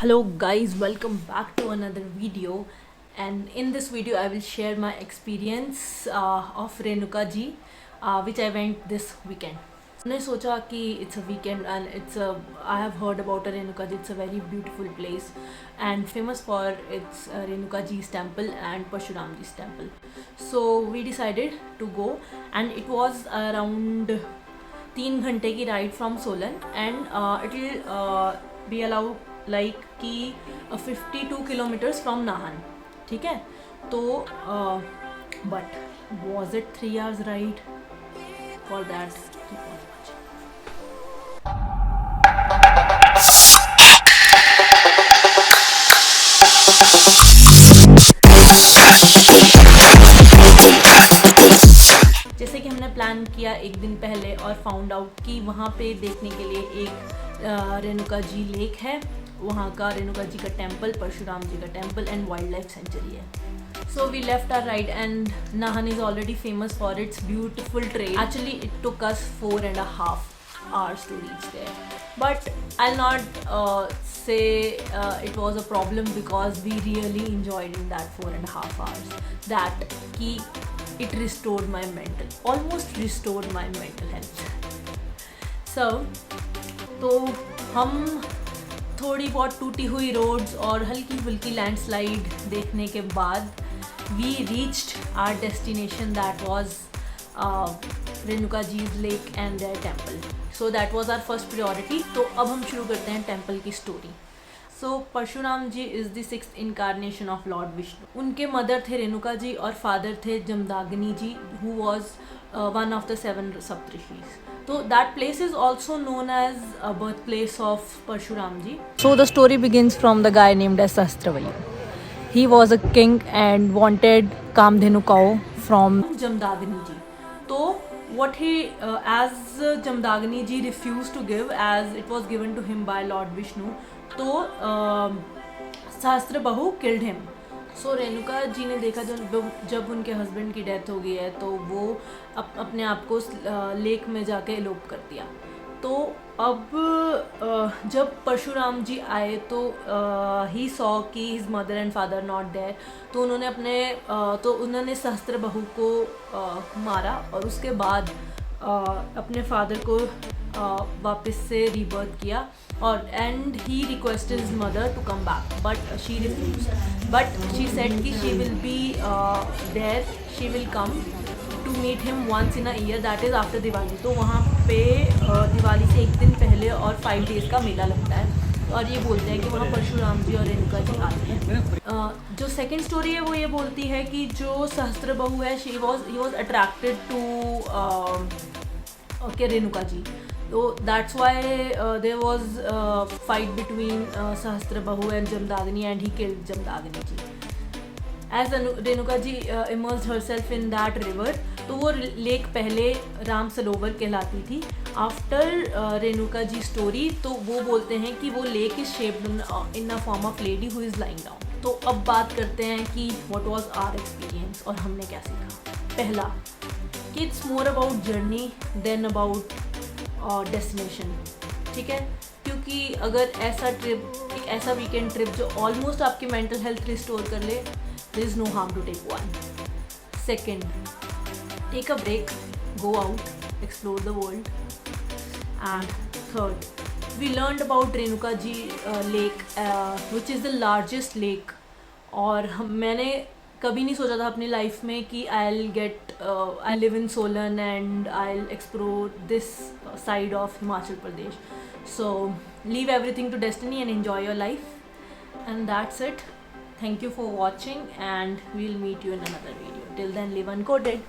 Hello guys, welcome back to another video, and in this video I will share my experience of Renuka ji, which I went this weekend. मैंने सोचा कि it's a weekend and I have heard about Renuka ji. It's a very beautiful place and famous for its Renuka ji's temple and Parshuram ji's temple. So we decided to go, and it was around 3 घंटे की ride from Solan, and it will be allow like कि 52 kilometres from Nahan. ठीक है, तो but was it 3 hours ride for that? जैसे कि हमने plan किया एक दिन पहले और फाउंड आउट कि वहाँ पे देखने के लिए एक रेणुका जी लेक है, वहाँ का रेणुका जी का टेम्पल, परशुराम जी का temple and wild life sanctuary है. So we left our ride, and Nahan is already famous for its beautiful trail. Actually it took us 4.5 hours to reach there, but I'll not say it was a problem because we really enjoyed in that 4.5 hours. That key, it restored my almost restored my mental health. So तो हम थोड़ी बहुत टूटी हुई roads और हल्की फुल्की landslide देखने के बाद we reached our destination, that was Renuka ji's lake and their temple. So that was our first priority. तो अब हम शुरू करते हैं टेम्पल की story. So Parshuram ji is the 6th incarnation of Lord Vishnu. उनके मदर थे रेणुका जी और फादर थे Jamadagni ji, who was one of the 7 Saptrishis. So that place is also known as a birthplace of Parshuram ji. So the story begins from the guy named as Sahasravalli. He was a king and wanted Kamdhenu cow from Jamdagni ji. So what he as Jamdagni ji refused to give, as it was given to him by Lord Vishnu, so Sahasrabahu killed him. सो रेणुका जी ने देखा जब उनके husband की death हो गई है तो वो अपने आप को लेक में जाके एलोप कर दिया. तो अब जब परशुराम जी आए तो ही सॉ कि his mother and father not there, तो उन्होंने सहस्त्रबाहु को मारा और उसके बाद अपने फादर को वापस से रीबर्थ किया, और and he requested his mother to come back, but she refused. But she said कि she will be there, she will come to meet him once in a year, that is after Diwali. तो वहाँ पे दिवाली से एक दिन पहले और 5 days का मेला लगता है, और ये बोलते हैं कि वहाँ परशुराम जी और रेणुका जी आते हैं. जो सेकेंड स्टोरी है वो ये बोलती है कि जो सहस्त्रबाहु है, he was attracted to Renuka ji. So that's why there was fight between Sahasrabahu and Jamdagni, and he killed Jamdagni ji. As Renuka ji immersed herself in that river, तो वो लेक पहले राम सरोवर कहलाती थी. आफ्टर रेणुका जी स्टोरी तो वो बोलते हैं कि वो lake is shaped in a form of lady who is lying down. तो अब बात करते हैं कि व्हाट वाज आवर एक्सपीरियंस और हमने क्या सीखा. पहला कि it's more about journey than about destination. ठीक है, क्योंकि अगर एक ऐसा वीकेंड ट्रिप जो ऑलमोस्ट आपकी मेंटल हेल्थ रिस्टोर कर ले, there is no harm to take one. Second, take a break, go out, explore the world. And third, we learned about Renuka ji lake, which is the largest lake. और मैंने कभी नहीं सोचा था अपनी लाइफ में कि I live in Solan and I explore this side of Himachal Pradesh. So leave everything to destiny and enjoy your life, and that's it. Thank you for watching and we will meet you in another video. Till then, live unquoted.